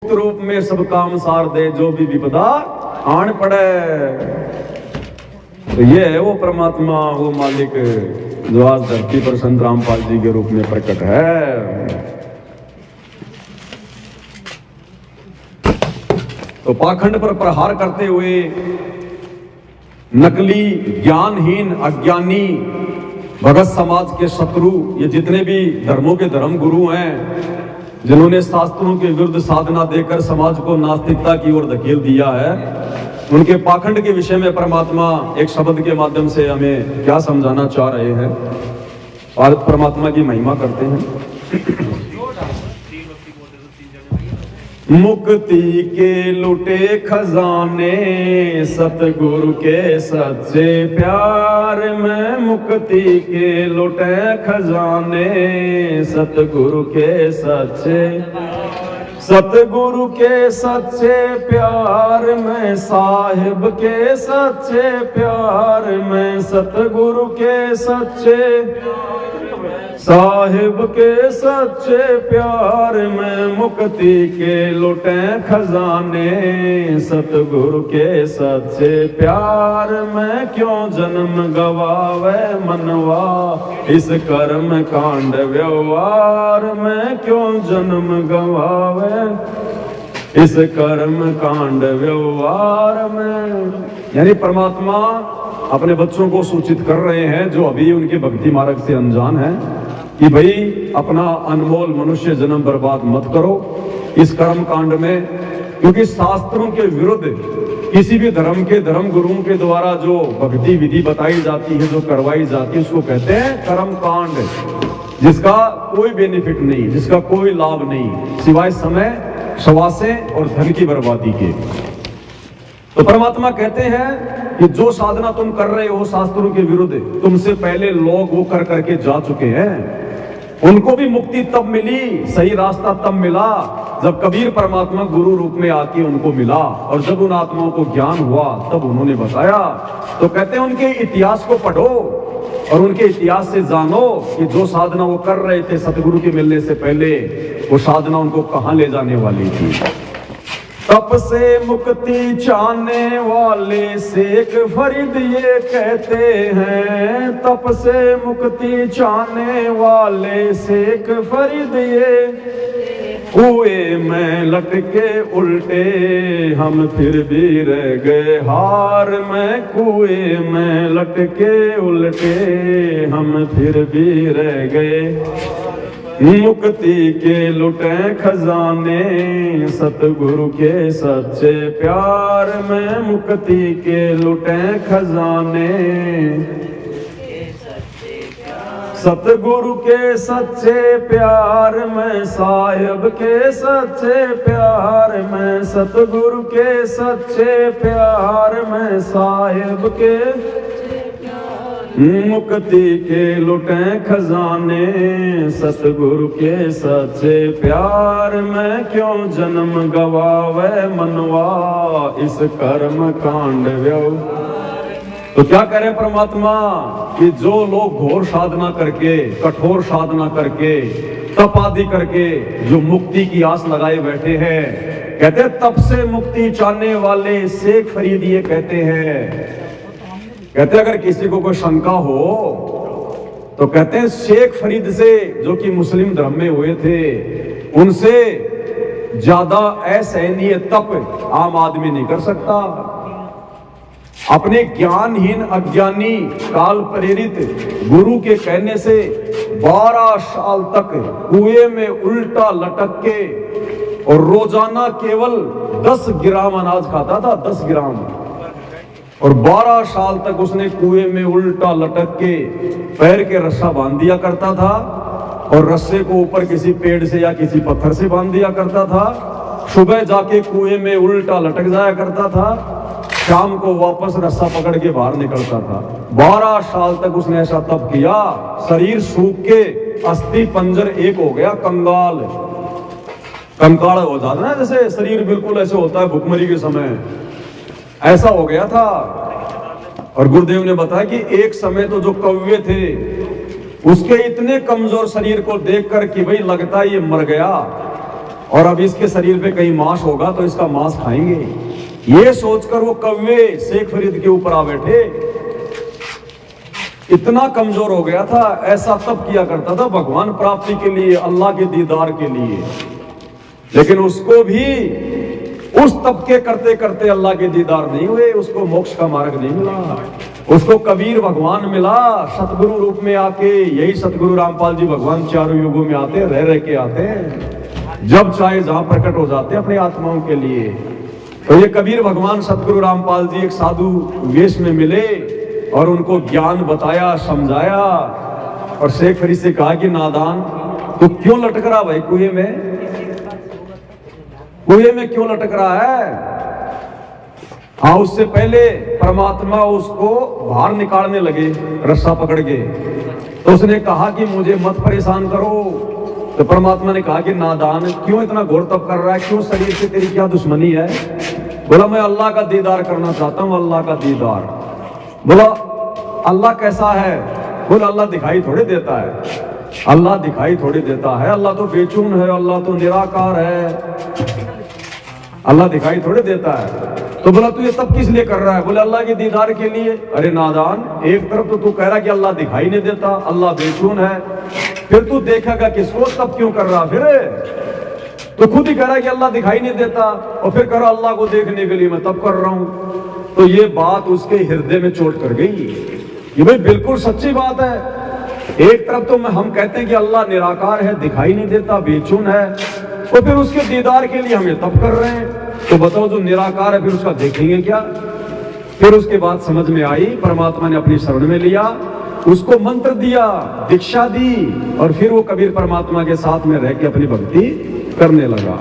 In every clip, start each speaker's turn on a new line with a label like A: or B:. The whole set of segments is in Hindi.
A: रूप में सब काम सार दे, जो भी विपदा आन पड़े। तो ये है वो परमात्मा, वो मालिक जो आज धरती पर संत रामपाल जी के रूप में प्रकट है। तो पाखंड पर प्रहार करते हुए नकली ज्ञानहीन अज्ञानी भगत समाज के शत्रु, ये जितने भी धर्मों के धर्म गुरु हैं, जिन्होंने शास्त्रों के विरुद्ध साधना देकर समाज को नास्तिकता की ओर धकेल दिया है, उनके पाखंड के विषय में परमात्मा एक शब्द के माध्यम से हमें क्या समझाना चाह रहे हैं और परमात्मा की महिमा करते हैं। मुक्ति के लुटे खजाने सतगुरु के सच्चे प्यार में, मुक्ति के लुटे खजाने सतगुरु के सच्चे प्यार में, साहिब के सच्चे प्यार में, सतगुरु के साहिब के सच्चे प्यार में, मुक्ति के लुटे खजाने सतगुरु के सच्चे प्यार में। क्यों जन्म गवावे मनवा इस कर्म कांड व्यवहार में, क्यों जन्म गवावे इस कर्म कांड व्यवहार में। यानी परमात्मा अपने बच्चों को सूचित कर रहे हैं जो अभी उनके भक्ति मार्ग से अनजान हैं कि भाई अपना अनमोल मनुष्य जन्म बर्बाद मत करो इस कर्म कांड में, क्योंकि शास्त्रों के विरुद्ध किसी भी धर्म के धर्म गुरुओं के द्वारा जो भक्ति विधि बताई जाती है, जो करवाई जाती है, उसको कहते हैं कर्म कांड, जिसका कोई बेनिफिट नहीं, जिसका कोई लाभ नहीं सिवाय समय, श्वासें और धन की बर्बादी के। तो परमात्मा कहते हैं कि जो साधना तुम कर रहे हो शास्त्रों के विरुद्ध, तुमसे पहले लोग वो कर करके जा चुके हैं, उनको भी मुक्ति तब मिली, सही रास्ता तब मिला जब कबीर परमात्मा गुरु रूप में आके उनको मिला, और जब उन आत्माओं को ज्ञान हुआ तब उन्होंने बताया। तो कहते हैं उनके इतिहास को पढ़ो और उनके इतिहास से जानो कि जो साधना वो कर रहे थे सतगुरु के मिलने से पहले, वो साधना उनको कहां ले जाने वाली थी। तप से मुक्ति चाहने वाले शेख फरीद ये कहते हैं, तप से मुक्ति चाहने वाले शेख फरीद ये, कुएं में लटके उल्टे हम फिर भी रह गए हार में, कुएं में लटके उल्टे हम फिर भी रह गए। मुक्ति के लुटे खजाने सतगुरु के सच्चे प्यार में, मुक्ति के लुटे खजाने सतगुरु के सच्चे प्यार में, साहिब के सच्चे प्यार में, सतगुरु के सच्चे प्यार में, साहिब के मुक्ति के लुटे खजाने सतगुरु के सच्चे प्यार में। क्यों जन्म गवावे मनवा इस कर्म कांड व्यवहार। तो क्या करे परमात्मा कि जो लोग घोर साधना करके, कठोर साधना करके, तप आदि करके जो मुक्ति की आस लगाए बैठे हैं, कहते हैं तप से मुक्ति चाहने वाले शेख फरीद ये कहते हैं, कहते अगर किसी को कोई शंका हो तो कहते हैं शेख फरीद से, जो कि मुस्लिम धर्म में हुए थे, उनसे ज्यादा असहनीय तप आम आदमी नहीं कर सकता। अपने ज्ञानहीन अज्ञानी काल प्रेरित गुरु के कहने से 12 साल तक कुएं में उल्टा लटक के और रोजाना केवल 10 ग्राम अनाज खाता था, 10 ग्राम, और 12 साल तक उसने कुएं में उल्टा लटक के पैर के रस्सा बांध दिया करता था, और रस्से को ऊपर किसी पेड़ से या किसी पत्थर से बांध दिया करता था। सुबह जाके कुएं में उल्टा लटक जाया करता था, शाम को वापस रस्सा पकड़ के बाहर निकलता था। 12 साल तक उसने ऐसा तप किया, शरीर सूख के अस्थि पंजर एक हो गया, कंगाल कंकाल हो जाता ना, जैसे शरीर बिल्कुल ऐसे होता है भुखमरी के समय, ऐसा हो गया था। और गुरुदेव ने बताया कि एक समय तो जो कौवे थे उसके इतने कमजोर शरीर को देखकर कि भाई लगता है ये मर गया, और अब इसके शरीर पे कहीं मांस होगा तो इसका मांस खाएंगे। ये सोचकर वो कौवे शेख फरीद के ऊपर आ बैठे। इतना कमजोर हो गया था, ऐसा तब किया करता था भगवान प्राप्ति के लिए, अल्लाह के दीदार के लिए। लेकिन उसको भी उस तब के करते करते अल्लाह के दीदार नहीं हुए, उसको मोक्ष का मार्ग नहीं मिला। उसको कबीर भगवान मिला सतगुरु रूप में आके। यही सतगुरु रामपाल जी भगवान चारों युगों में आते, रह के आते हैं, जब चाहे जहां प्रकट हो जाते हैं अपनी आत्माओं के लिए। तो ये कबीर भगवान सतगुरु रामपाल जी एक साधु वेश में मिले और उनको ज्ञान बताया, समझाया। और शेख फरीद से कहा कि नादान तो क्यों लटक रहा भाई कुएं में, कुएं में क्यों लटक रहा है। हाँ, उससे पहले परमात्मा उसको बाहर निकालने लगे रस्सा पकड़ के, तो उसने कहा कि मुझे मत परेशान करो। तो परमात्मा ने कहा कि नादान क्यों इतना घोर तप कर रहा है, क्यों शरीर से तेरी क्या दुश्मनी है। बोला मैं अल्लाह का दीदार करना चाहता हूं, अल्लाह का दीदार। बोला अल्लाह कैसा है। बोला अल्लाह दिखाई थोड़ी देता है, अल्लाह दिखाई थोड़ी देता है, अल्लाह तो बेचून है, अल्लाह तो निराकार है, अल्लाह दिखाई थोड़ी देता है। तो बोला तू ये सब किस लिए कर रहा है। बोले अल्लाह के दीदार के लिए। अरे नादान, एक तरफ तो तू कह रहा कि अल्लाह दिखाई नहीं देता, अल्लाह बेचून है, फिर तू देखेगा किसको, तब क्यों कर रहा। फिर तो खुद ही कह रहा है कि अल्लाह दिखाई नहीं देता और फिर कह रहा अल्लाह को देखने के लिए मैं तब कर रहा हूं। तो ये बात उसके हृदय में चोट कर गई। ये भाई बिल्कुल सच्ची बात है। एक तरफ तो हम कहते हैं कि अल्लाह निराकार है, दिखाई नहीं देता, बेचून है, और फिर उसके दीदार के लिए हम ये तब कर रहे हैं। तो बताओ जो निराकार है फिर उसका देखेंगे क्या। फिर उसके बाद समझ में आई, परमात्मा ने अपनी शरण में लिया, उसको मंत्र दिया, दीक्षा दी, और फिर वो कबीर परमात्मा के साथ में रह के अपनी भक्ति करने लगा।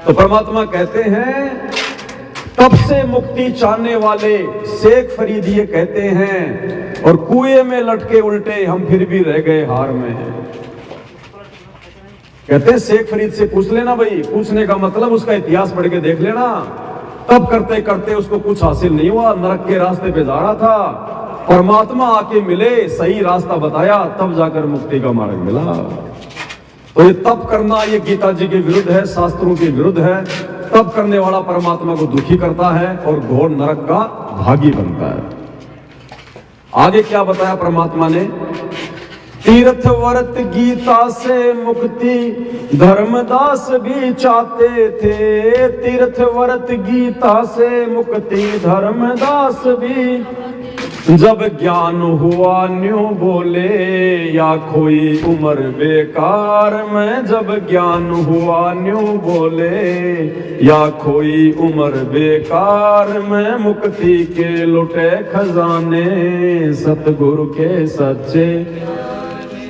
A: तो परमात्मा कहते हैं तब से मुक्ति चाहने वाले शेख फरीद ये कहते हैं, और कुएं में लटके उल्टे हम फिर भी रह गए हार में। कहते हैं शेख फरीद से पूछ लेना भाई, पूछने का मतलब उसका इतिहास पढ़ के देख लेना। तब करते करते उसको कुछ हासिल नहीं हुआ, नरक के रास्ते पे जा रहा था, परमात्मा आके मिले, सही रास्ता बताया, तब जाकर मुक्ति का मार्ग मिला। तो ये तप करना ये गीता जी के विरुद्ध है, शास्त्रों के विरुद्ध है। तप करने वाला परमात्मा को दुखी करता है और घोर नरक का भागी बनता है। आगे क्या बताया परमात्मा ने, तीर्थ व्रत गीता से मुक्ति धर्मदास भी चाहते थे। तीर्थ व्रत गीता से मुक्ति धर्मदास भी, जब ज्ञान हुआ न्यूं बोले या खोई उम्र बेकार में। जब ज्ञान हुआ न्यूं बोले या खोई उम्र बेकार में। मुक्ति के लुटे खजाने सतगुरु के सच्चे,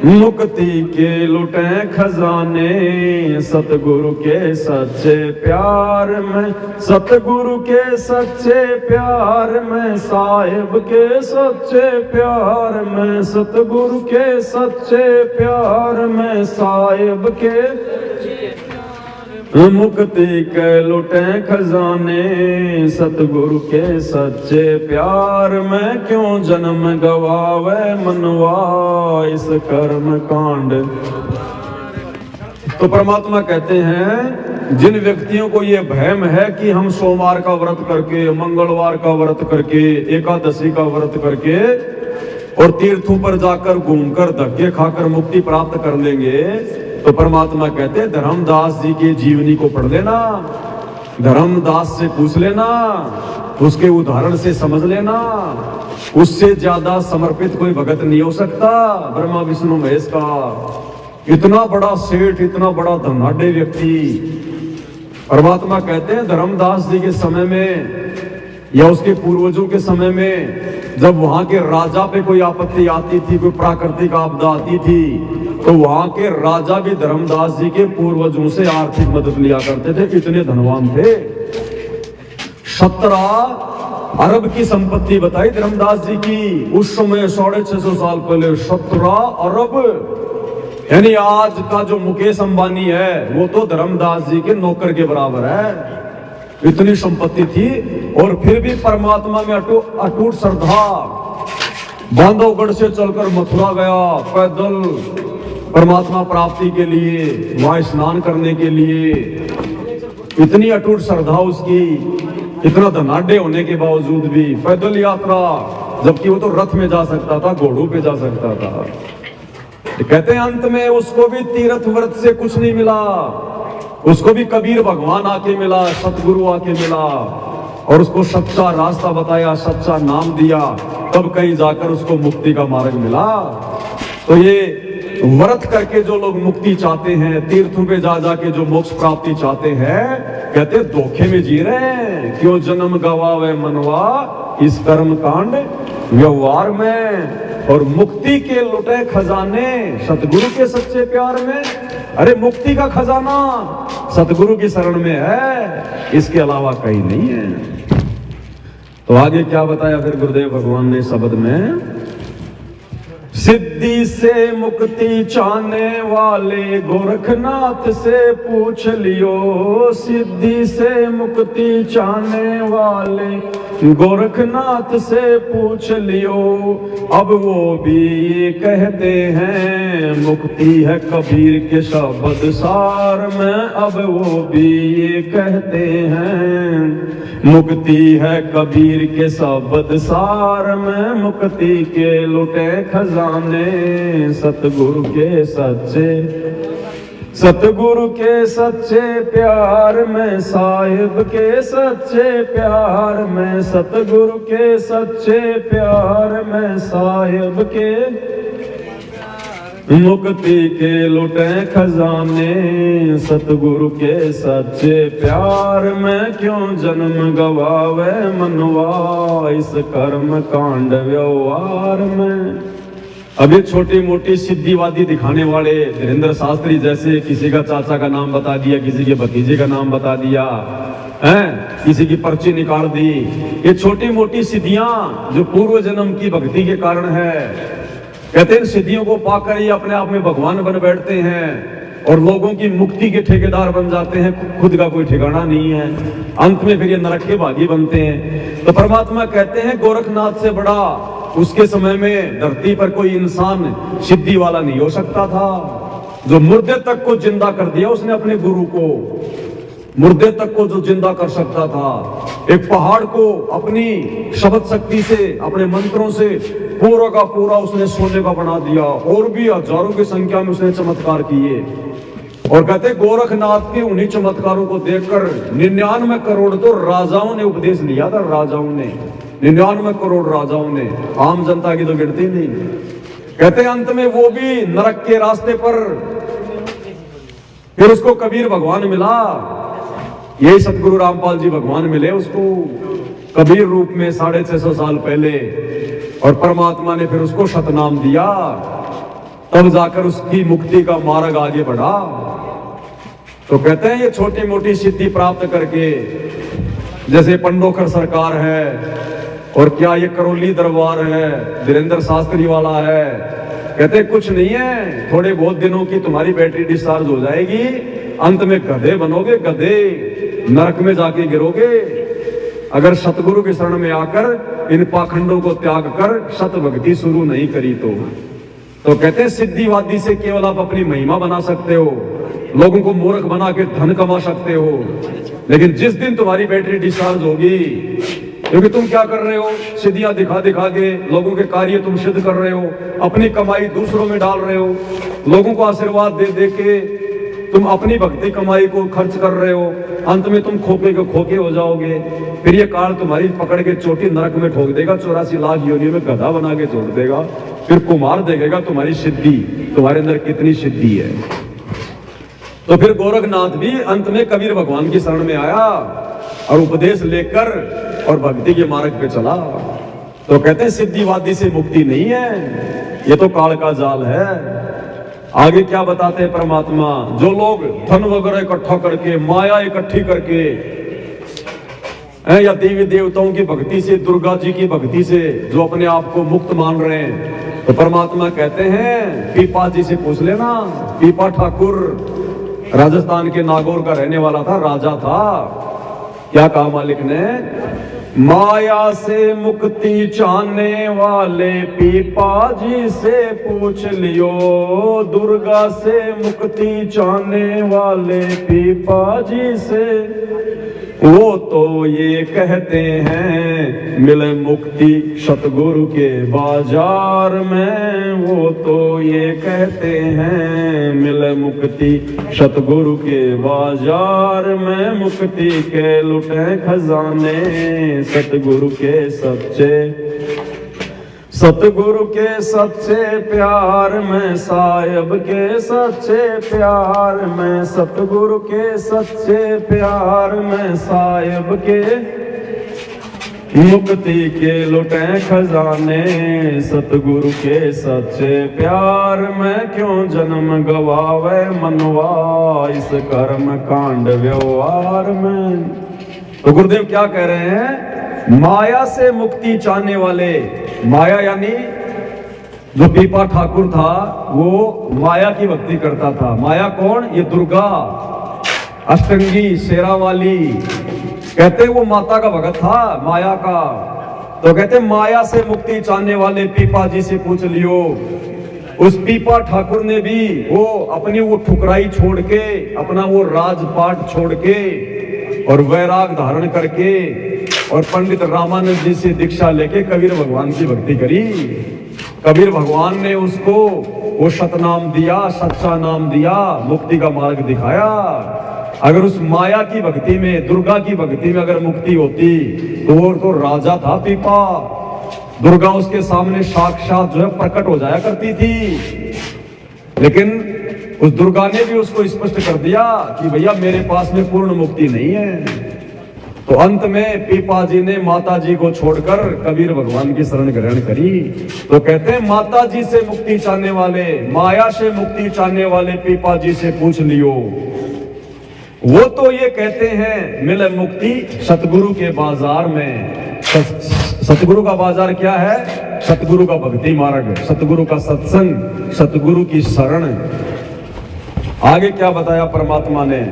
A: मुक्ति के लुटे खजाने सतगुरु के सच्चे प्यार में। सतगुरु के सच्चे प्यार में, साहिब के सच्चे प्यार में। सतगुरु के सच्चे प्यार में, साहिब के मुक्ति के लुटे खजाने सतगुरु के सच्चे प्यार में। क्यों जन्म गवावे मनवा इस कर्म कांड। तो परमात्मा कहते हैं जिन व्यक्तियों को ये भ्रम है कि हम सोमवार का व्रत करके, मंगलवार का व्रत करके, एकादशी का व्रत करके और तीर्थों पर जाकर घूमकर धक्के खाकर मुक्ति प्राप्त कर लेंगे, तो परमात्मा कहते हैं धर्मदास जी की जीवनी को पढ़ लेना, धर्मदास से पूछ लेना, उसके उदाहरण से समझ लेना। उससे ज्यादा समर्पित कोई भगत नहीं हो सकता ब्रह्मा विष्णु महेश का। इतना बड़ा सेठ, इतना बड़ा धनाढ़ व्यक्ति। परमात्मा कहते हैं धर्मदास जी के समय में या उसके पूर्वजों के समय में जब वहां के राजा पे कोई आपत्ति आती थी, कोई प्राकृतिक आपदा आती थी, तो वहां के राजा भी धर्मदास जी के पूर्वजों से आर्थिक मदद लिया करते थे, इतने धनवान थे। 17 अरब की संपत्ति बताई धर्मदास जी की उस समय 650 साल पहले। 17 अरब, यानी आज का जो मुकेश अंबानी है वो तो धर्मदास जी के नौकर के बराबर है, इतनी संपत्ति थी। और फिर भी परमात्मा में अटूट श्रद्धा। बांधवगढ़ से चलकर मथुरा गया पैदल, परमात्मा प्राप्ति के लिए, वहां स्नान करने के लिए इतनी अटूट श्रद्धा उसकी, इतना धनाढ्य होने के बावजूद भी पैदल यात्रा, जबकि वो तो रथ में जा सकता था, घोड़ों पे जा सकता था। कहते हैं अंत में उसको भी तीर्थ व्रत से कुछ नहीं मिला, उसको भी कबीर भगवान आके मिला, सतगुरु आके मिला और उसको सच्चा रास्ता बताया, सच्चा नाम दिया, तब कहीं जाकर उसको मुक्ति का मार्ग मिला। तो ये व्रत करके जो लोग मुक्ति चाहते हैं, तीर्थों पे जा जाके जो मोक्ष प्राप्ति चाहते हैं, कहते धोखे में जी रहे हैं। क्यों जन्म गवावे मनवा इस कर्म कांड व्यवहार में, और मुक्ति के लुटे खजाने सतगुरु के सच्चे प्यार में। अरे मुक्ति का खजाना सतगुरु की शरण में है, इसके अलावा कहीं नहीं है। तो आगे क्या बताया फिर गुरुदेव भगवान ने शब्द में, सिद्धि से मुक्ति चाहने वाले गोरखनाथ से पूछ लियो, सिद्धि से मुक्ति चाहने वाले गोरखनाथ से पूछ लियो। अब वो भी ये कहते हैं मुक्ति है कबीर के शब्द सार में, अब वो भी ये कहते हैं मुक्ति है कबीर के शब्द सार में, मुक्ति के लुटे खजाने सतगुरु के सच्चे, सतगुरु के सच्चे प्यार में, साहिब के सच्चे प्यार में, सतगुरु के सच्चे प्यार में, साहिब के मुक्ति के लुटे खजाने सतगुरु के सच्चे प्यार में। क्यों जन्म गवावे मनवा इस कर्म कांड व्यवहार में। अब ये छोटी मोटी सिद्धिवादी दिखाने वाले धीरेन्द्र शास्त्री जैसे, किसी का चाचा का नाम बता दिया, किसी के भतीजे का नाम बता दिया है, किसी की पर्ची निकाल दी, ये छोटी मोटी सिद्धियां जो पूर्व जन्म की भक्ति के कारण है, कहते हैं सिद्धियों को पाकर ही अपने आप में भगवान बन बैठते हैं और लोगों की मुक्ति के ठेकेदार बन जाते हैं, खुद का कोई ठिकाना नहीं है, अंत में फिर ये नरक के भागी बनते हैं। तो परमात्मा कहते हैं गोरखनाथ से बड़ा उसके समय में धरती पर कोई इंसान सिद्धि वाला नहीं हो सकता था। जो मुर्दे तक को जिंदा कर दिया उसने अपने गुरु को, मुर्दे तक को जो जिंदा कर सकता था, एक पहाड़ को अपनी शब्द शक्ति से, अपने मंत्रों से पूरा का पूरा उसने सोने का बना दिया, और भी हजारों की संख्या में उसने चमत्कार किए। और कहते गोरखनाथ के उन्हीं चमत्कारों को देखकर 99 करोड़ तो राजाओं ने उपदेश लिया था, राजाओं ने, 99 करोड़ राजाओं ने, आम जनता की तो गिनती नहीं। कहते अंत में वो भी नरक के रास्ते पर, फिर उसको कबीर भगवान मिला, यही सतगुरु रामपाल जी भगवान मिले उसको कबीर रूप में 650 साल पहले, और परमात्मा ने फिर उसको सतनाम दिया, तब जाकर उसकी मुक्ति का मार्ग आगे बढ़ा। तो कहते हैं ये छोटी मोटी सिद्धि प्राप्त करके, जैसे पंडोखर सरकार है, और क्या ये करौली दरबार है, धीरेन्द्र शास्त्री वाला है, कहते कुछ नहीं है, थोड़े बहुत दिनों की तुम्हारी बैटरी डिस्चार्ज हो जाएगी, अंत में गधे बनोगे, गधे नरक में जाके गिरोगे। अगर सतगुरु की शरण में आकर इन पाखंडों को त्याग कर सत भक्ति शुरू नहीं करी तो कहते हैं सिद्धिवादी से केवल आप अपनी महिमा बना सकते हो, लोगों को मूर्ख बना के धन कमा सकते हो, लेकिन जिस दिन तुम्हारी बैटरी डिस्चार्ज होगी, क्योंकि तुम क्या कर रहे हो, सिद्धियां दिखा दिखा के लोगों के कार्य तुम सिद्ध कर रहे हो, अपनी कमाई दूसरों में डाल रहे हो, लोगों को आशीर्वाद दे दे के तुम अपनी भक्ति कमाई को खर्च कर रहे हो, अंत में तुम खोके के खोके हो जाओगे। फिर ये काल तुम्हारी पकड़ के चोटी नरक में ठोक देगा, 84 लाख योनियों में गधा बना के छोड़ देगा, फिर कुमार देखेगा तुम्हारी सिद्धि, तुम्हारे अंदर कितनी सिद्धि है। तो फिर गोरखनाथ भी अंत में कबीर भगवान की शरण में आया और उपदेश लेकर और भक्ति के मार्ग पे चला। तो कहते हैं सिद्धिवादी से मुक्ति नहीं है, ये तो काल का जाल है। आगे क्या बताते हैं परमात्मा, जो लोग धन वगैरह इकट्ठा करके, माया इकट्ठी करके, या देवी देवताओं की भक्ति से, दुर्गा जी की भक्ति से जो अपने आप को मुक्त मान रहे हैं, तो परमात्मा कहते हैं पीपा जी से पूछ लेना। पीपा ठाकुर राजस्थान के नागौर का रहने वाला था, राजा था। क्या कहा मालिक ने, माया से मुक्ति चाहने वाले पीपा जी से पूछ लियो, दुर्गा से मुक्ति चाहने वाले पीपा जी से। वो तो ये कहते हैं मिले मुक्ति सतगुरु के बाजार में, वो तो ये कहते हैं मिले मुक्ति सतगुरु के बाजार में। मुक्ति के लुटे खजाने सतगुरु के सच्चे, सतगुरु के सच्चे प्यार में, साहिब के सच्चे प्यार में, सतगुरु के सच्चे प्यार में, साहिब के मुक्ति के लुटे खजाने सतगुरु के सच्चे प्यार में। क्यों जन्म गवावे मनवा इस कर्म कांड व्यवहार में। तो गुरुदेव क्या कह रहे हैं, माया से मुक्ति चाहने वाले, माया यानी जो पीपा ठाकुर था वो माया की भक्ति करता था। माया कौन? ये दुर्गा, अष्टंगी, शेरावाली, कहते वो माता का भगत था माया का। तो कहते माया से मुक्ति चाहने वाले पीपा जी से पूछ लियो। उस पीपा ठाकुर ने भी वो अपनी वो ठुकराई छोड़ के, अपना वो राजपाट छोड़ के और वैराग धारण करके और पंडित रामानंद जी से दीक्षा लेके कबीर भगवान की भक्ति करी। कबीर भगवान ने उसको वो सतनाम दिया, सच्चा नाम दिया, मुक्ति का मार्ग दिखाया। अगर उस माया की भक्ति में, दुर्गा की भक्ति में अगर मुक्ति होती तो वो तो राजा था पीपा, दुर्गा उसके सामने साक्षात जो है प्रकट हो जाया करती थी। लेकिन उस दुर्गा ने भी उसको स्पष्ट कर दिया कि भैया मेरे पास में पूर्ण मुक्ति नहीं है। तो अंत में पीपा जी ने माता जी को छोड़कर कबीर भगवान की शरण ग्रहण करी। तो कहते हैं माता जी से मुक्ति चाहने वाले, माया से मुक्ति चाहने वाले पीपा जी से पूछ लियो। वो तो ये कहते हैं मिले मुक्ति सतगुरु के बाजार में। सतगुरु का बाजार क्या है? सतगुरु का भक्ति मार्ग, सतगुरु का सत्संग, सतगुरु की शरण। आगे क्या बताया परमात्मा ने,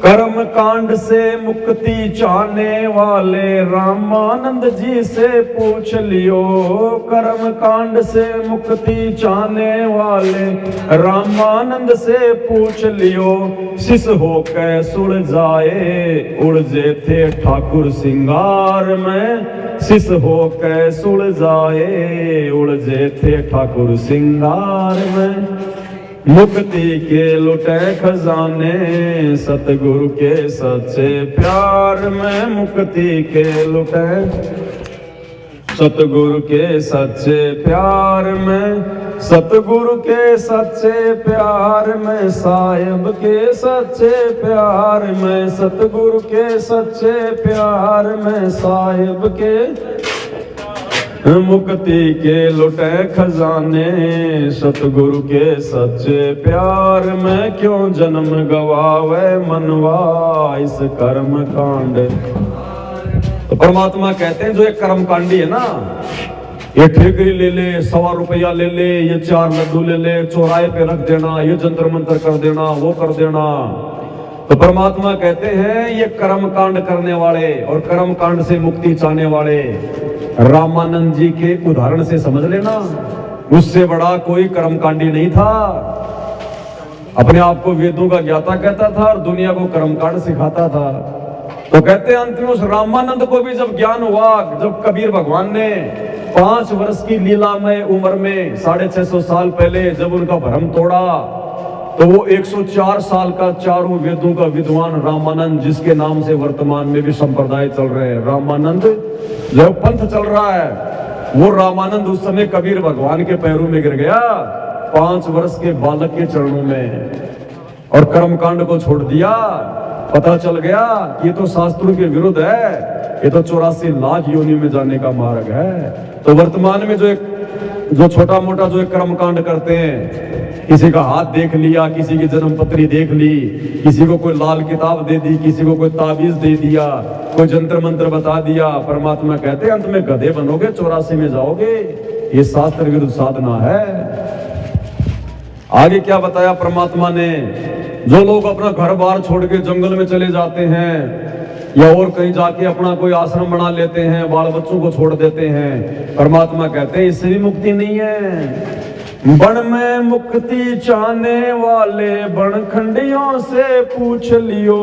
A: कर्म कांड से मुक्ति चाहने वाले रामानंद जी से पूछ लियो। कर्म कांड से मुक्ति चाहने वाले रामानंद से पूछ लियो। शिष हो के सुड़ जाए उड़जे थे ठाकुर सिंगार में। शिष हो के सुड़ जाए उड़जे थे ठाकुर सिंगार में। मुक्ति के लुटे खजाने सतगुरु के सच्चे प्यार में। मुक्ति के लुटे सतगुरु के सच्चे प्यार में, सतगुरु के सच्चे प्यार में, साहिब के सच्चे प्यार में, सतगुरु के सच्चे प्यार में, साहिब के मुक्ति के लुटे खजाने सतगुरु के सच्चे प्यार में। क्यों जन्म गवावे मनवा इस कर्म कांड। तो परमात्मा कहते हैं जो एक कर्म कांडी है ना, ये ठेकरी ले ले, 100 रुपया ले ले, ये 4 लड्डू ले ले, चौराहे पे रख देना, ये जंतर मंतर कर देना, वो कर देना। तो परमात्मा कहते हैं ये कर्म कांड करने वाले और कर्म कांड से मुक्ति चाहने वाले रामानंद जी के उदाहरण से समझ लेना, उससे बड़ा कोई कर्मकांडी नहीं था। अपने आप को वेदों का ज्ञाता कहता था और दुनिया को कर्मकांड सिखाता था। तो कहते हैं अंत में उस रामानंद को भी जब ज्ञान हुआ, जब कबीर भगवान ने 5 वर्ष की लीलामय उम्र में 650 साल पहले जब उनका भ्रम तोड़ा, तो वो 104 साल का चारों वेदों का विद्वान रामानंद, जिसके नाम से वर्तमान में भी संप्रदाय चल रहे हैं, रामानंद जो पंथ चल रहा है, वो रामानंद उस समय कबीर भगवान के पैरों में गिर गया 5 वर्ष के बालक के चरणों में और कर्मकांड को छोड़ दिया। पता चल गया ये तो शास्त्रों के विरुद्ध है, ये तो 84 लाख योनि में जाने का मार्ग है। तो वर्तमान में जो छोटा मोटा जो एक कर्मकांड करते हैं, किसी का हाथ देख लिया, किसी की जन्म पत्री देख ली, किसी को कोई लाल किताब दे दी, किसी को कोई ताबीज दे दिया, कोई जंत्र मंत्र बता दिया, परमात्मा कहते हैं अंत में गधे बनोगे, 84 में जाओगे। ये शास्त्र विरुद्ध साधना है। आगे क्या बताया परमात्मा ने, जो लोग अपना घर बार छोड़ के जंगल में चले जाते हैं, या और कहीं जाके अपना कोई आश्रम बना लेते हैं, बाल बच्चों को छोड़ देते हैं। परमात्मा कहते हैं इससे भी मुक्ति नहीं है। बन में मुक्ति चाहने वाले बनखंडियों से पूछ लियो,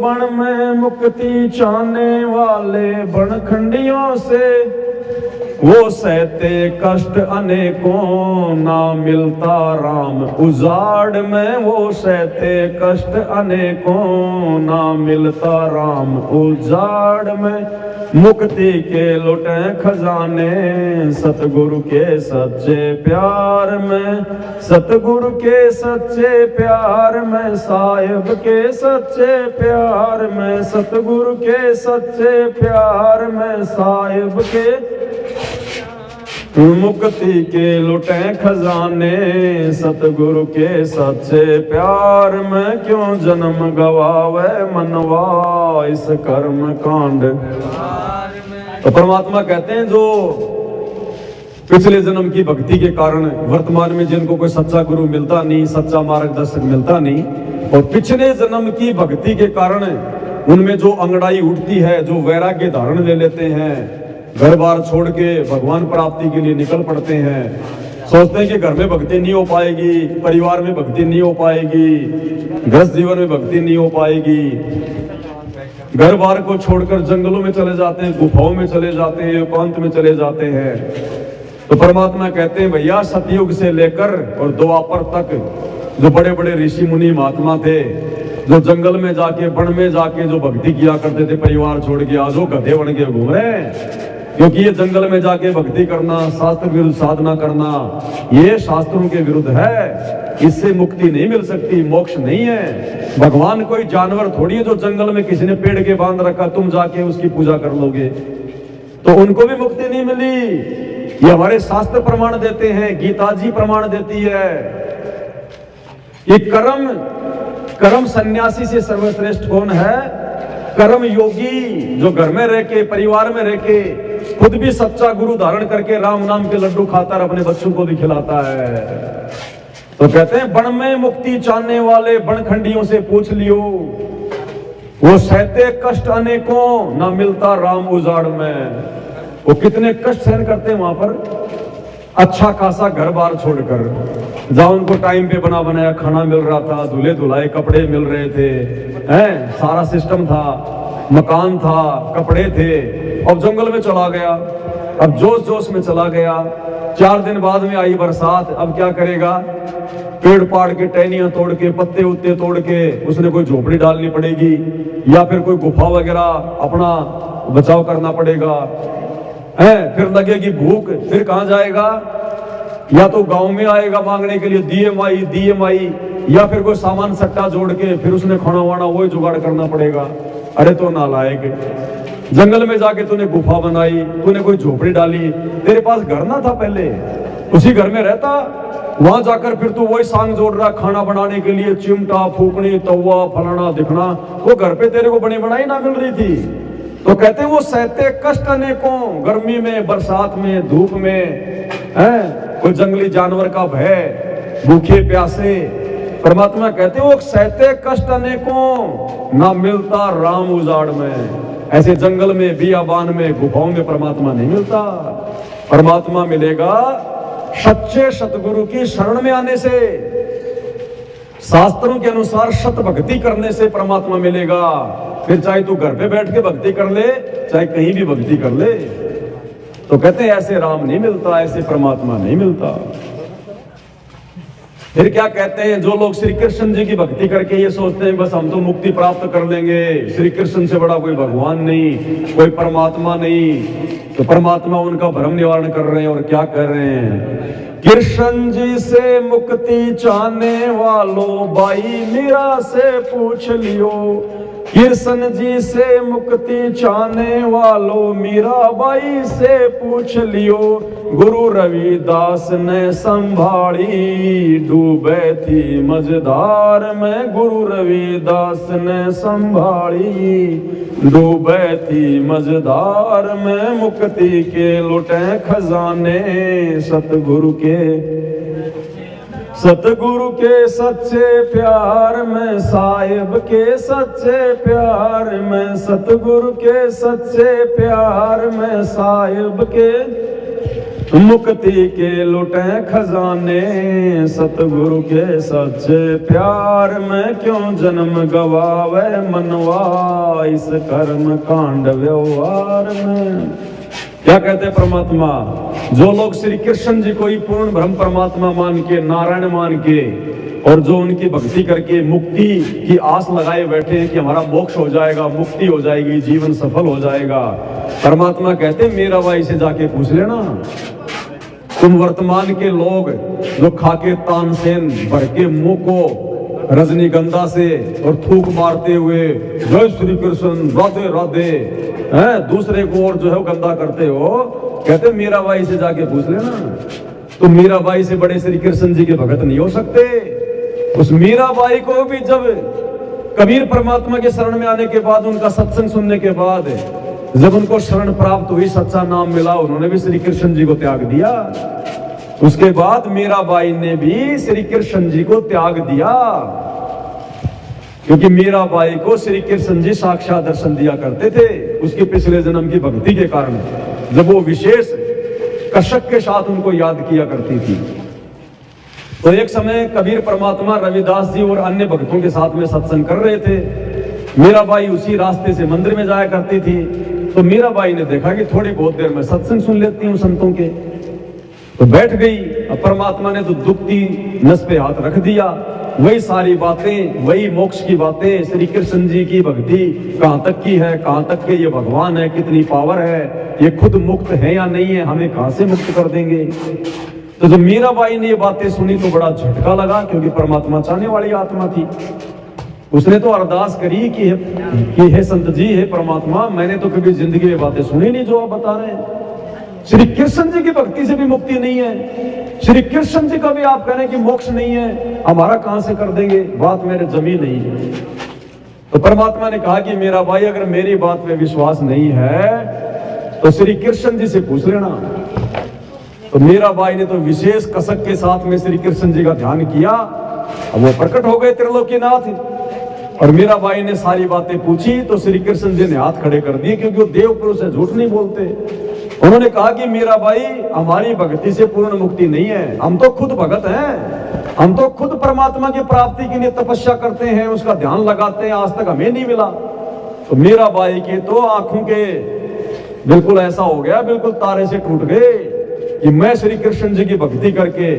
A: बन में मुक्ति चाहने वाले बनखंडियों से, वो सहते कष्ट अनेकों ना मिलता राम उजाड़ में, वो सहते कष्ट अनेकों ना मिलता राम उजाड़ में। मुक्ति के लुटे खजाने सतगुरु के सच्चे प्यार में, सतगुरु के सच्चे प्यार में, साहिब के सच्चे प्यार में, सतगुरु के सच्चे प्यार में, साहिब के मुक्ति के लुटे खजाने सतगुरु के सच्चे प्यार में, क्यों जन्म गवावे मनवा इस कर्म कांड। तो परमात्मा कहते हैं जो पिछले जन्म की भक्ति के कारण वर्तमान में जिनको कोई सच्चा गुरु मिलता नहीं, सच्चा मार्गदर्शक मिलता नहीं, और पिछले जन्म की भक्ति के कारण उनमें जो अंगड़ाई उठती है, जो वैराग्य धारण ले लेते हैं, घर बार छोड़ के भगवान प्राप्ति के लिए निकल पड़ते हैं, सोचते हैं कि घर में भक्ति नहीं हो पाएगी, परिवार में भक्ति नहीं हो पाएगी, गृहस्थ जीवन में भक्ति नहीं हो पाएगी, घर बार को छोड़कर जंगलों में चले जाते हैं, गुफाओं में चले जाते हैं, एकांत में चले जाते हैं। तो परमात्मा कहते हैं भैया सतयुग से लेकर और द्वापर तक जो बड़े बड़े ऋषि मुनि महात्मा थे, जो जंगल में जाके वन में जाके जो भक्ति किया करते थे, परिवार छोड़ के आज वो गधे बन के घूम रहे हैं। क्योंकि ये जंगल में जाके भक्ति करना, शास्त्र विरुद्ध साधना करना, ये शास्त्रों के विरुद्ध है, इससे मुक्ति नहीं मिल सकती, मोक्ष नहीं है। भगवान कोई जानवर थोड़ी है जो जंगल में किसी ने पेड़ के बांध रखा तुम जाके उसकी पूजा कर लोगे, तो उनको भी मुक्ति नहीं मिली। ये हमारे शास्त्र प्रमाण देते हैं, गीता जी प्रमाण देती है कि कर्म सन्यासी से सर्वश्रेष्ठ कौन है? कर्म योगी, जो घर में रह के, परिवार में रह के, खुद भी सच्चा गुरु धारण करके राम नाम के लड्डू खाता और अपने बच्चों को भी खिलाता है। तो कहते हैं बन में मुक्ति चाहने वाले बनखंडियों से पूछ लियो, वो सहते कष्ट अनेकों ना मिलता राम उजाड़ में। वो कितने कष्ट सहन करते हैं वहां पर, अच्छा खासा घर बार छोड़कर, जहां उनको टाइम पे बना बनाया खाना मिल रहा था, दूल्हे दुल्हाए कपड़े मिल रहे थे, हैं, सारा सिस्टम था, मकान था, कपड़े थे, अब जंगल में चला गया, अब जोश जोश में चला गया। 4 दिन बाद में आई बरसात, अब क्या करेगा? पेड़ पाड़ के टहनियां तोड़ के, पत्ते उत्ते तोड़ के उसने कोई झोपड़ी डालनी पड़ेगी, या फिर कोई गुफा वगैरह अपना बचाव करना पड़ेगा, है। फिर लगेगी भूख, फिर कहां जाएगा? या तो गांव में आएगा मांगने के लिए दिए माई, या फिर कोई सामान सट्टा जोड़ के फिर उसने खाना वाना वही जुगाड़ करना पड़ेगा। अरे तो नालायक, जंगल में जाके तूने गुफा बनाई, तूने कोई झोपड़ी डाली, तेरे पास घर ना था पहले, उसी घर में रहता, वहां जाकर फिर तू वही सांग जोड़ रहा खाना बनाने के लिए, चिमटा फूकनी तवा फलाना दिखना, वो घर पे तेरे को बनी बनाई ना मिल रही थी। तो कहते हैं वो सहते कष्ट अनेकों, गर्मी में, बरसात में, धूप में, है, कोई जंगली जानवर का भय, भूखे प्यासे। परमात्मा कहते हैं वो सहते कष्ट अनेकों ना मिलता राम उजाड़ में। ऐसे जंगल में, बियाबान में, गुफाओं में परमात्मा नहीं मिलता। परमात्मा मिलेगा सच्चे सतगुरु की शरण में आने से, शास्त्रों के अनुसार सत भक्ति करने से परमात्मा मिलेगा। फिर चाहे तू घर पे बैठ के भक्ति कर ले, चाहे कहीं भी भक्ति कर ले। तो कहते हैं ऐसे राम नहीं मिलता, ऐसे परमात्मा नहीं मिलता। फिर क्या कहते हैं, जो लोग श्री कृष्ण जी की भक्ति करके ये सोचते हैं बस हम तो मुक्ति प्राप्त कर लेंगे, श्री कृष्ण से बड़ा कोई भगवान नहीं, कोई परमात्मा नहीं, तो परमात्मा उनका भ्रम निवारण कर रहे हैं। और क्या कर रहे हैं? कृष्ण जी से मुक्ति चाहने वालों बाई मीरा से पूछ लियो, कृष्ण जी से मुक्ति चाहने वालों मीराबाई से पूछ लियो, गुरु रविदास ने संभाली डूबे थी मझधार में, गुरु रविदास ने संभाली डूबे थी मझधार में, मुक्ति के लुटे खजाने सतगुरु के सतगुरु के सच्चे प्यार में, साहिब के सच्चे प्यार में, सतगुरु के सच्चे प्यार में, साहिब के मुक्ति के लुटे खजाने। सतगुरु के सच्चे प्यार में क्यों जन्म गवावे मनवा, इस कर्म कांड व्यवहार में। क्या कहते हैं परमात्मा? जो लोग श्री कृष्ण जी को ही पूर्ण ब्रह्म परमात्मा मान के, नारायण मान के, और जो उनकी भक्ति करके मुक्ति की आस लगाए बैठे हैं कि हमारा मोक्ष हो जाएगा, मुक्ति हो जाएगी, जीवन सफल हो जाएगा, परमात्मा कहते हैं मेरा भाई से जाके पूछ लेना। तुम वर्तमान के लोग जो खाके तानसेन भर के मुंह को रजनीगंधा से और थूक मारते हुए जय श्री कृष्ण राधे राधे हैं, दूसरे को और जो है गंदा करते हो, कहते मीरा बाई से जाके पूछ लेना। तुम मीरा बाई से बड़े श्री कृष्ण जी के भगत नहीं हो सकते। उस मीरा बाई को भी जब कबीर परमात्मा के शरण में आने के बाद, उनका सत्संग सुनने के बाद, जब उनको शरण प्राप्त हुई, सच्चा नाम मिला, उन्होंने भी श्री कृष्ण जी को त्याग दिया। उसके बाद मीराबाई ने भी श्री कृष्ण जी को त्याग दिया, क्योंकि मीराबाई को श्री कृष्ण जी साक्षात दर्शन दिया करते थे उसके पिछले जन्म की भक्ति के कारण, जब वो विशेष कशक के साथ उनको याद किया करती थी। तो एक समय कबीर परमात्मा रविदास जी और अन्य भक्तों के साथ में सत्संग कर रहे थे। मीराबाई उसी रास्ते से मंदिर में जाया करती थी। तो मीराबाई ने देखा कि थोड़ी बहुत देर में सत्संग सुन लेती हूँ संतों के, तो बैठ गई। अब परमात्मा ने तो दुखती नस पे हाथ रख दिया, वही सारी बातें, वही मोक्ष की बातें, श्री कृष्ण जी की भक्ति कहाँ तक की है, कहाँ तक के ये भगवान है, कितनी पावर है, ये खुद मुक्त है या नहीं है, हमें कहाँ से मुक्त कर देंगे। तो जब मीराबाई ने ये बातें सुनी तो बड़ा झटका लगा, क्योंकि परमात्मा चाहने वाली आत्मा थी। उसने तो अरदास करी कि हे संत जी, हे परमात्मा, मैंने तो कभी जिंदगी में बातें सुनी नहीं जो आप बता रहे हैं। श्री कृष्ण जी की भक्ति से भी मुक्ति नहीं है, श्री कृष्ण जी का भी आप कह रहे हैं कि मोक्ष नहीं है, हमारा कहां से कर देंगे, बात मेरे जमी नहीं है। तो परमात्मा ने कहा कि मेरा भाई, अगर मेरी बात में विश्वास नहीं है तो श्री कृष्ण जी से पूछ लेना। तो मेरा भाई ने तो विशेष कसक के साथ में श्री कृष्ण जी का ध्यान किया। अब वो प्रकट हो गए त्रिलोकीनाथ, और मेरा भाई ने सारी बातें पूछी तो श्री कृष्ण जी ने हाथ खड़े कर दिए, क्योंकि वो देव पुरुष है, झूठ नहीं बोलते। उन्होंने कहा कि मेरा भाई, हमारी भक्ति से पूर्ण मुक्ति नहीं है, हम तो खुद भगत हैं, हम तो खुद परमात्मा की प्राप्ति के लिए तपस्या करते हैं, उसका ध्यान लगाते हैं, आज तक हमें नहीं मिला। तो मेरा भाई के तो आंखों के बिल्कुल ऐसा हो गया, बिल्कुल तारे से टूट गए कि मैं श्री कृष्ण जी की भक्ति करके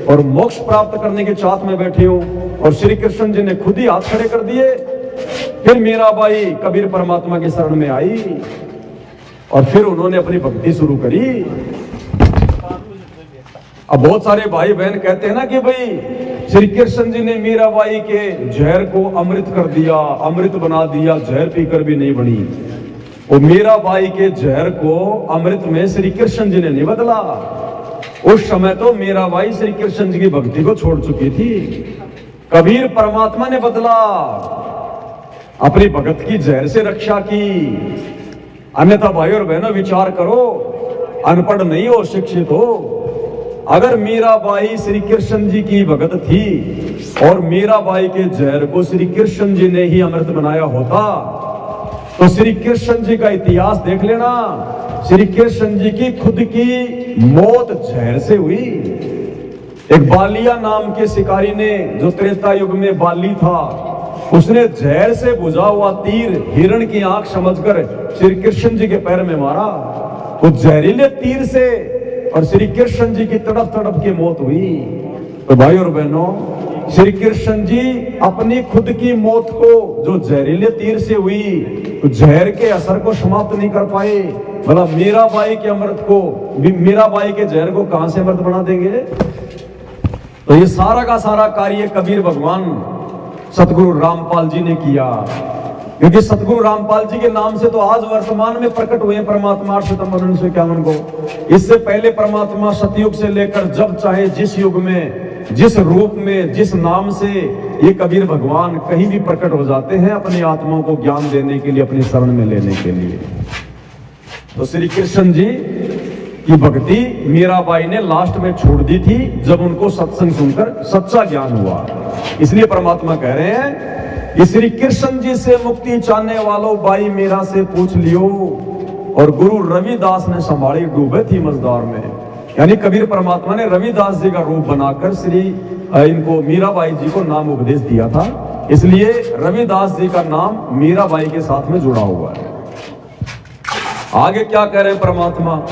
A: और मोक्ष प्राप्त करने के चाहत में बैठी हूं, और श्री कृष्ण जी ने खुद ही हाथ खड़े कर दिए। फिर मेरा भाई कबीर परमात्मा की शरण में आई और फिर उन्होंने अपनी भक्ति शुरू करी। अब बहुत सारे भाई बहन कहते हैं ना कि भाई श्री कृष्ण जी ने मीराबाई के जहर को अमृत कर दिया, अमृत बना दिया, जहर पीकर भी नहीं बनी। वो मीराबाई के जहर को अमृत में श्री कृष्ण जी ने नहीं बदला। उस समय तो मीराबाई श्री कृष्ण जी की भक्ति को छोड़ चुकी थी, कबीर परमात्मा ने बदला, अपनी भगत की जहर से रक्षा की। अन्यथा भाई और बहनों विचार करो, अनपढ़ नहीं हो, शिक्षित हो। अगर मीराबाई श्री कृष्ण जी की भगत थी और मीराबाई के जहर को श्री कृष्ण जी ने ही अमृत बनाया होता, तो श्री कृष्ण जी का इतिहास देख लेना। श्री कृष्ण जी की खुद की मौत जहर से हुई। एक बालिया नाम के शिकारी ने, जो त्रेता युग में बाली था, उसने जहर से बुझा हुआ तीर हिरण की आंख समझकर श्री कृष्ण जी के पैर में मारा। वो जहरीले तीर से और श्री कृष्ण जी की तड़प तड़प की मौत हुई। तो भाई और बहनों, श्री कृष्ण जी अपनी खुद की मौत को जो जहरीले तीर से हुई, तो जहर के असर को समाप्त नहीं कर पाए। भला मीराबाई के अमृत को, मीराबाई के जहर को कहां से अमृत बना देंगे। तो ये सारा का सारा कार्य कबीर भगवान सतगुरु रामपाल जी ने किया, क्योंकि सतगुरु रामपाल जी के नाम से तो आज वर्तमान में प्रकट हुए परमात्मा 8 सितंबर 1951 को। इससे पहले परमात्मा सतयुग से लेकर जब चाहे जिस युग में, जिस रूप में, जिस नाम से ये कबीर भगवान कहीं भी प्रकट हो जाते हैं, अपनी आत्माओं को ज्ञान देने के लिए, अपनी शरण में लेने के लिए। तो श्री कृष्ण जी की भक्ति मीराबाई ने लास्ट में छोड़ दी थी जब उनको सत्संग सुनकर सच्चा ज्ञान हुआ। इसलिए परमात्मा कह रहे हैं कि श्री कृष्ण जी से मुक्ति चाहने वालों बाई मीरा से पूछ लियो। और गुरु रविदास ने संभाली डूबे थी मझधार में, यानी कबीर परमात्मा ने रविदास जी का रूप बनाकर श्री इनको मीराबाई जी को नाम उपदेश दिया था। इसलिए रविदास जी का नाम मीराबाई के साथ में जुड़ा हुआ है। आगे क्या कह रहे हैं परमात्मा,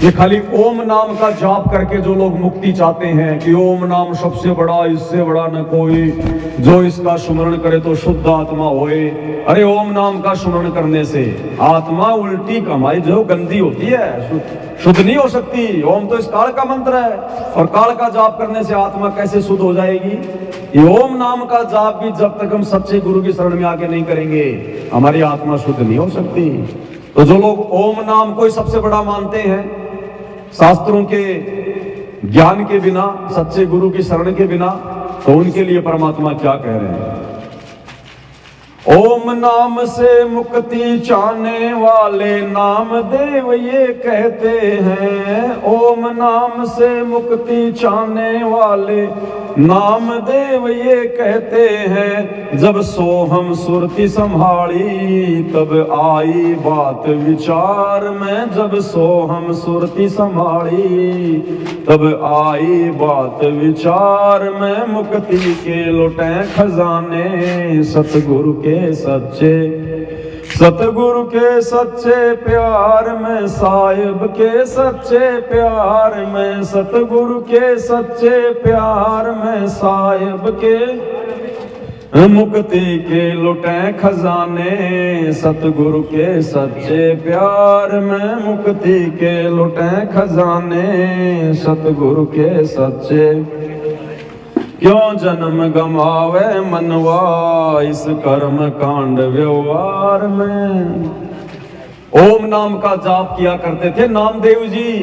A: ये खाली ओम नाम का जाप करके जो लोग मुक्ति चाहते हैं कि ओम नाम सबसे बड़ा, इससे बड़ा न कोई, जो इसका सुमरण करे तो शुद्ध आत्मा होए। अरे ओम नाम का सुमरण करने से आत्मा उल्टी कमाई जो गंदी होती है शुद्ध नहीं हो सकती। ओम तो इस काल का मंत्र है, और काल का जाप करने से आत्मा कैसे शुद्ध हो जाएगी। ये ओम नाम का जाप भी जब तक हम सच्चे गुरु की शरण में आके नहीं करेंगे हमारी आत्मा शुद्ध नहीं हो सकती। तो जो लोग ओम नाम को सबसे बड़ा मानते हैं, शास्त्रों के ज्ञान के बिना, सच्चे गुरु की शरण के बिना, तो उनके लिए परमात्मा क्या कह रहे हैं। ओम नाम से मुक्ति चाहने वाले नामदेव ये कहते हैं। ओम नाम से मुक्ति चाहने वाले नामदेव ये कहते हैं। जब सोहम सुरती संभाली तब आई बात विचार में। जब सोहम सुरती संभाली तब आई बात विचार में। मुक्ति के लुटे खजाने सतगुरु के सच्चे, सतगुरु के सच्चे प्यार में। साहिब के सच्चे प्यार में, सतगुरु के सच्चे प्यार में। साहिब के मुक्ति के लुटे खजाने सतगुरु के सच्चे प्यार में। मुक्ति के लुटे खजाने सतगुरु के सच्चे। क्यों जन्म गमावे मनवा इस कर्म कांड व्यवहार में। ओम नाम का जाप किया करते थे नामदेव जी,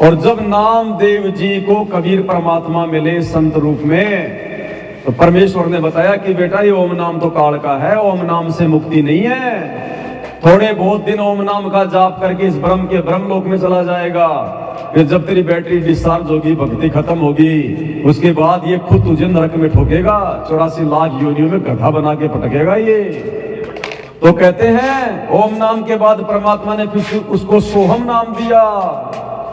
A: और जब नामदेव जी को कबीर परमात्मा मिले संत रूप में, तो परमेश्वर ने बताया कि बेटा ये ओम नाम तो काल का है, ओम नाम से मुक्ति नहीं है। थोड़े बहुत दिन ओम नाम का जाप करके इस ब्रह्म के ब्रह्म लोक में चला जाएगा। फिर जब तेरी बैटरी डिस्चार्ज होगी, भक्ति खत्म होगी, उसके बाद ये खुद तुझे नरक में ठोकेगा। 84 लाख योनियों में गधा बना के पटकेगा ये। तो कहते हैं ओम नाम के बाद परमात्मा ने फिर उसको सोहम नाम दिया।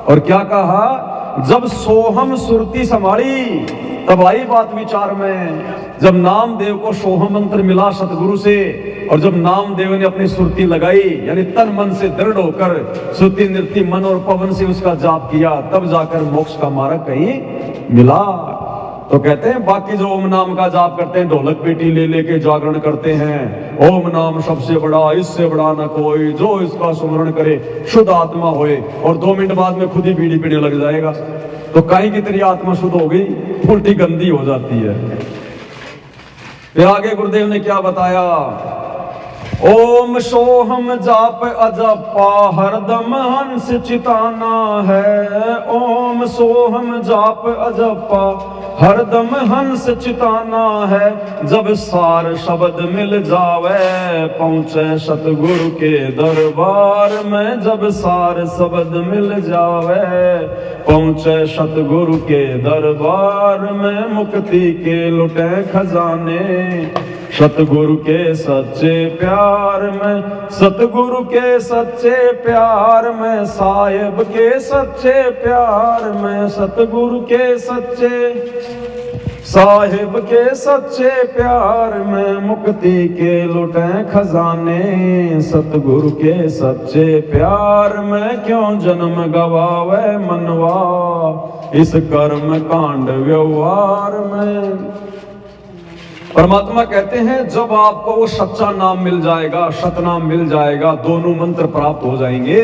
A: और क्या कहा, जब सोहम सुरती संभाली तब आई बात विचार में। जब नामदेव को सोहम मंत्र मिला सतगुरु से, और जब नामदेव ने अपनी सुरती लगाई, यानी तन मन से दृढ़ होकर श्रुति नृत्य मन और पवन से उसका जाप किया, तब जाकर मोक्ष का मार्ग कहीं मिला। तो कहते हैं बाकी जो ओम नाम का जाप करते हैं, ढोलक पेटी ले लेके जागरण करते हैं, ओम नाम सबसे बड़ा, इससे बड़ा न कोई, जो इसका सुमरण करे शुद्ध आत्मा होए, और 2 मिनट बाद में खुद ही बीड़ी पीने लग जाएगा। तो कहीं की तेरी आत्मा शुद्ध हो गई, उल्टी गंदी हो जाती है। फिर आगे गुरुदेव ने क्या बताया, ओम सोहम जाप अजपा हरदम हंस चिताना है। ओम सोहम जाप अजपा हरदम हंस चिताना है। जब सार शब्द मिल जावे पहुंचे सतगुरु के दरबार में। जब सार शब्द मिल जावे पहुंचे सतगुरु के दरबार में। मुक्ति के लुटे खजाने सतगुरु के सच्चे प्यार में। सतगुरु के सच्चे प्यार में, साहिब के सच्चे प्यार में। सतगुरु के सच्चे, साहिब के सच्चे प्यार में। मुक्ति के लुटे खजाने सतगुरु के सच्चे प्यार में। क्यों जन्म गवावे मनवा इस कर्म कांड व्यवहार में। परमात्मा कहते हैं जब आपको वो सच्चा नाम मिल जाएगा, सतनाम मिल जाएगा, दोनों मंत्र प्राप्त हो जाएंगे,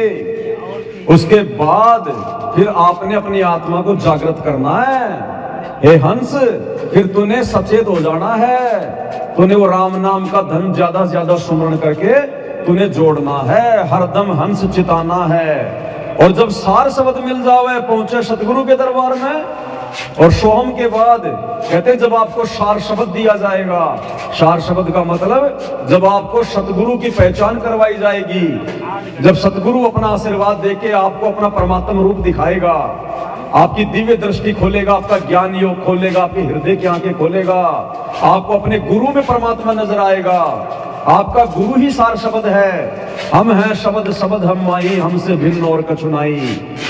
A: उसके बाद फिर आपने अपनी आत्मा को जागृत करना है। हे हंस, फिर तूने सचेत हो जाना है। तूने वो राम नाम का धन ज्यादा से ज्यादा सुमरण करके तूने जोड़ना है, हरदम हंस चिताना है। और जब सार शब्द मिल जावे पहुंचे सतगुरु के दरबार में, और सोहम के बाद कहते हैं जब आपको सार शब्द दिया जाएगा, सार शब्द का मतलब जब आपको सतगुरु की पहचान करवाई जाएगी, जब सतगुरु अपना आशीर्वाद देके आपको अपना परमात्मा रूप दिखाएगा, आपकी दिव्य दृष्टि खोलेगा, आपका ज्ञान योग खोलेगा, आपके हृदय की आंखें खोलेगा, आपको अपने गुरु में परमात्मा नजर आएगा। आपका गुरु ही सार शब्द है। हम हैं शब्द शब्द हम माई, हमसे भिन्न और कछु नाई,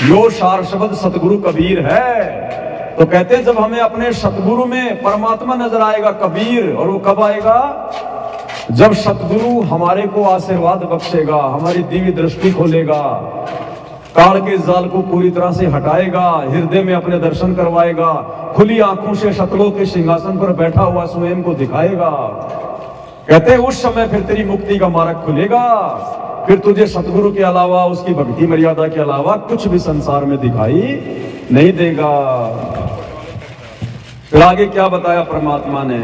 A: यो सार शब्द सतगुरु कबीर है। तो कहते हैं जब हमें अपने सतगुरु में परमात्मा नजर आएगा कबीर, और वो कब आएगा? जब सतगुरु हमारे को आशीर्वाद बख्शेगा, हमारी दिव्य दृष्टि खोलेगा, काल के जाल को पूरी तरह से हटाएगा, हृदय में अपने दर्शन करवाएगा, खुली आंखों से शतलों के सिंहासन पर बैठा हुआ स्वयं को दिखाएगा। कहते हैं उस समय फिर तेरी मुक्ति का मार्ग खुलेगा, फिर तुझे सतगुरु के अलावा, उसकी भक्ति मर्यादा के अलावा कुछ भी संसार में दिखाई नहीं देगा। फिर आगे क्या बताया परमात्मा ने?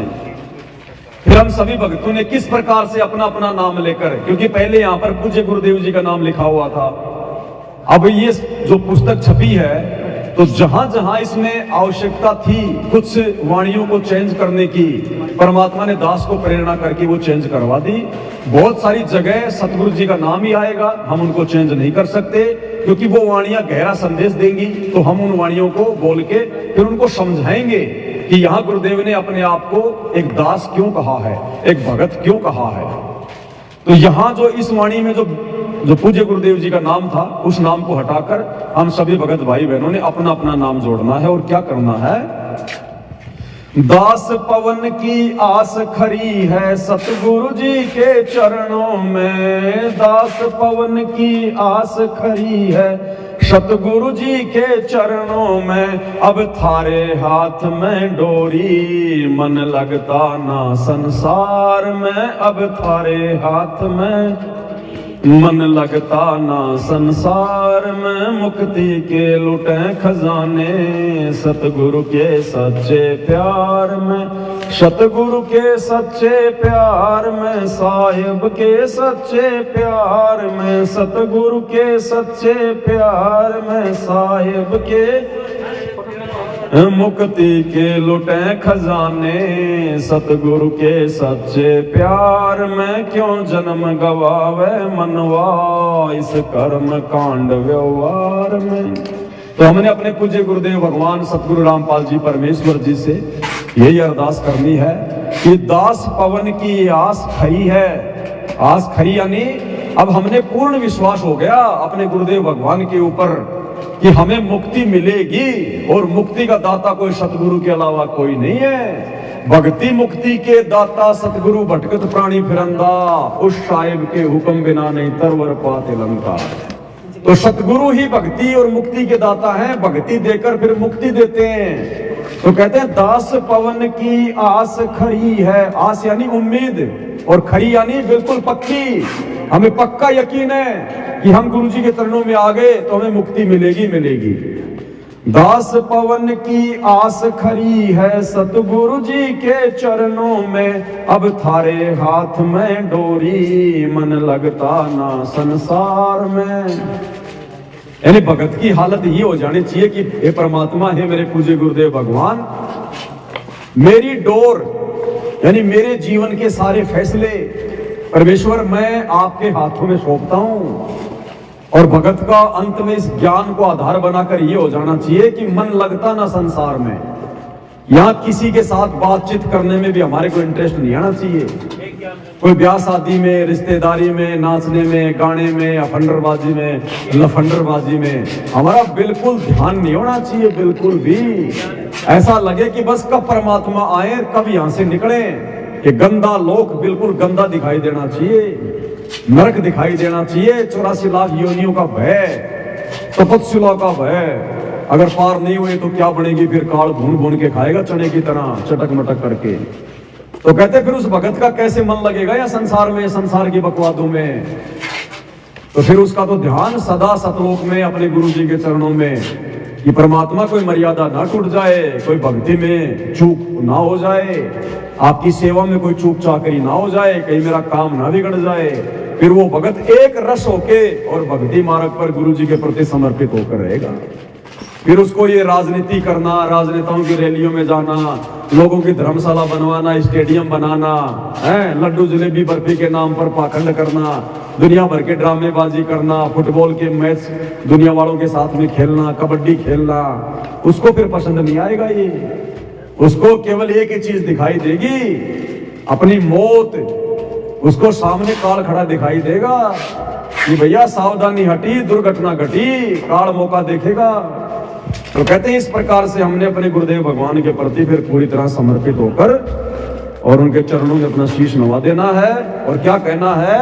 A: फिर हम सभी भक्तों ने किस प्रकार से अपना अपना नाम लेकर, क्योंकि पहले यहां पर पूज्य गुरुदेव जी का नाम लिखा हुआ था, अब ये जो पुस्तक छपी है तो जहां जहां इसमें आवश्यकता थी कुछ वाणियों को चेंज करने की, परमात्मा ने दास को प्रेरणा करके वो चेंज करवा दी। बहुत सारी जगह सतगुरु जी का नाम ही आएगा, हम उनको चेंज नहीं कर सकते, क्योंकि वो वाणियां गहरा संदेश देंगी। तो हम उन वाणियों को बोल के फिर उनको समझाएंगे कि यहाँ गुरुदेव ने अपने आप को एक दास क्यों कहा है, एक भगत क्यों कहा है। तो यहाँ जो इस वाणी में जो पूज्य गुरुदेव जी का नाम था, उस नाम को हटाकर हम सभी भगत भाई बहनों ने अपना अपना नाम जोड़ना है। और क्या करना है? दास पवन की आस खरी है सतगुरु जी के चरणों में, दास पवन की आस खरी है सतगुरु जी के चरणों में, अब थारे हाथ में डोरी मन लगता ना संसार में, अब थारे हाथ में मन लगता ना संसार में, मुक्ति के लुटे खजाने सतगुरु के सच्चे प्यार में, सतगुरु के सच्चे प्यार में, साहिब के सच्चे प्यार में, सतगुरु के सच्चे प्यार में, साहिब के मुक्ति के लुटे खजाने सतगुरु के सच्चे प्यार में, क्यों जन्म गवावे मनवा इस कर्म कांड व्यवहार में। तो हमने अपने पूज्य गुरुदेव भगवान सतगुरु रामपाल जी परमेश्वर जी से यही अरदास करनी है कि दास पवन की आस खरी है। आस खरी यानी अब हमने पूर्ण विश्वास हो गया अपने गुरुदेव भगवान के ऊपर कि हमें मुक्ति मिलेगी, और मुक्ति का दाता कोई सतगुरु के अलावा कोई नहीं है। भक्ति मुक्ति के दाता सतगुरु भटकत प्राणी फिरंदा, उस साहिब के हुक्म बिना नहीं तरवर पाते लंका। तो सतगुरु ही भक्ति और मुक्ति के दाता हैं, भक्ति देकर फिर मुक्ति देते हैं। तो कहते हैं दास पवन की आस खरी है, आस यानी उम्मीद, और खरी यानी बिल्कुल पक्की। हमें पक्का यकीन है कि हम गुरु जी के चरणों में आ गए तो हमें मुक्ति मिलेगी मिलेगी। दास पवन की आस खरी है सतगुरु जी के चरणों में, अब थारे हाथ में डोरी मन लगता ना संसार में। यानी भगत की हालत ये हो जानी चाहिए कि हे परमात्मा, हे मेरे पूज्य गुरुदेव भगवान, मेरी डोर यानी मेरे जीवन के सारे फैसले परमेश्वर मैं आपके हाथों में सौंपता हूं। और भगत का अंत में इस ज्ञान को आधार बनाकर ये हो जाना चाहिए कि मन लगता ना संसार में। यहाँ किसी के साथ बातचीत करने में भी हमारे को इंटरेस्ट नहीं आना चाहिए। कोई ब्याह शादी में, रिश्तेदारी में, नाचने में, गाने में, अफंडरबाजी में, लफंडरबाजी में हमारा बिल्कुल ध्यान नहीं होना चाहिए। बिल्कुल भी ऐसा लगे कि बस कब परमात्मा आए, कब यहाँ से निकले। कि गंदा लोक बिल्कुल गंदा दिखाई देना चाहिए, नरक दिखाई देना चाहिए। 84 लाख योनियों का भय, तपस्या का भय, अगर पार नहीं हुए तो क्या बनेगी फिर? काल भून भून के खाएगा चने की तरह, चटक मटक करके। तो कहते फिर उस भगत का कैसे मन लगेगा या संसार में, संसार की बकवादों में? तो फिर उसका तो ध्यान सदा सतलोक में अपने गुरु जी के चरणों में, कि परमात्मा कोई मर्यादा ना टूट जाए, कोई भक्ति में चूक ना हो जाए, आपकी सेवा में कोई चूक चाकरी ना हो जाए, कहीं मेरा काम ना बिगड़ जाए। फिर वो भगत एक रस होके और भक्ति मार्ग पर गुरु जी के प्रति समर्पित होकर रहेगा। फिर उसको ये राजनीति करना, राजनेताओं की रैलियों में जाना, लोगों की धर्मशाला बनवाना, स्टेडियम बनाना, है लड्डू जलेबी बर्फी के नाम पर पाखंड करना, दुनिया भर के ड्रामेबाजी करना, फुटबॉल के मैच दुनिया वालों के साथ में खेलना, कबड्डी खेलना, उसको फिर पसंद नहीं आएगा। ये उसको केवल एक ही चीज दिखाई देगी, अपनी मौत। उसको सामने काल खड़ा दिखाई देगा कि भैया सावधानी हटी, दुर्घटना घटी, काल मौका देखेगा। तो कहते हैं इस प्रकार से हमने अपने गुरुदेव भगवान के प्रति फिर पूरी तरह समर्पित होकर और उनके चरणों में अपना शीश नवा देना है। और क्या कहना है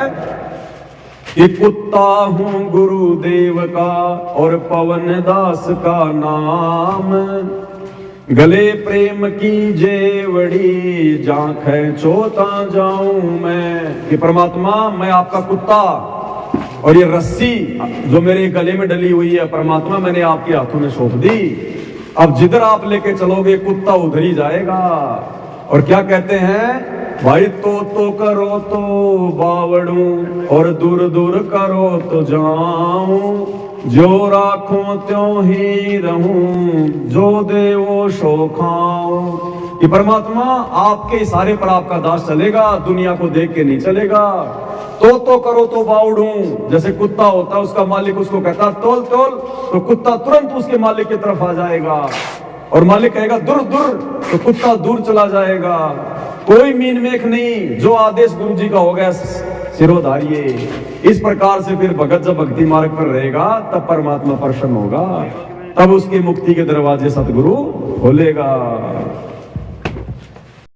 A: कि कुत्ता हूं गुरुदेव का और पवन दास का नाम, गले प्रेम की जेवड़ी जांखें चोता जाऊं मैं। कि परमात्मा मैं आपका कुत्ता और ये रस्सी जो मेरे गले में डली हुई है परमात्मा मैंने आपके हाथों में सौंप दी। अब जिधर आप लेके चलोगे कुत्ता उधर ही जाएगा। और क्या कहते हैं भाई, तो करो तो बावड़ू और दूर दूर करो तो जाऊं, जो राखूं त्यों ही रहूं, जो दे वो सो खाऊं। कि परमात्मा आपके इशारे पर आपका दास चलेगा, दुनिया को देख के नहीं चलेगा। तो करो तो बावड़ू, जैसे कुत्ता होता है उसका मालिक उसको कहता तोल तोल, तो कुत्ता तुरंत उसके मालिक की तरफ आ जाएगा। और मालिक कहेगा दूर दूर, तो कुत्ता दूर चला जाएगा। कोई मीन मेख नहीं, जो आदेश गुरु जी का होगा सिरोधारिये। इस प्रकार से फिर भगत जब भक्ति मार्ग पर रहेगा तब परमात्मा प्रसन्न होगा, तब उसकी मुक्ति के दरवाजे सतगुरु खोलेगा।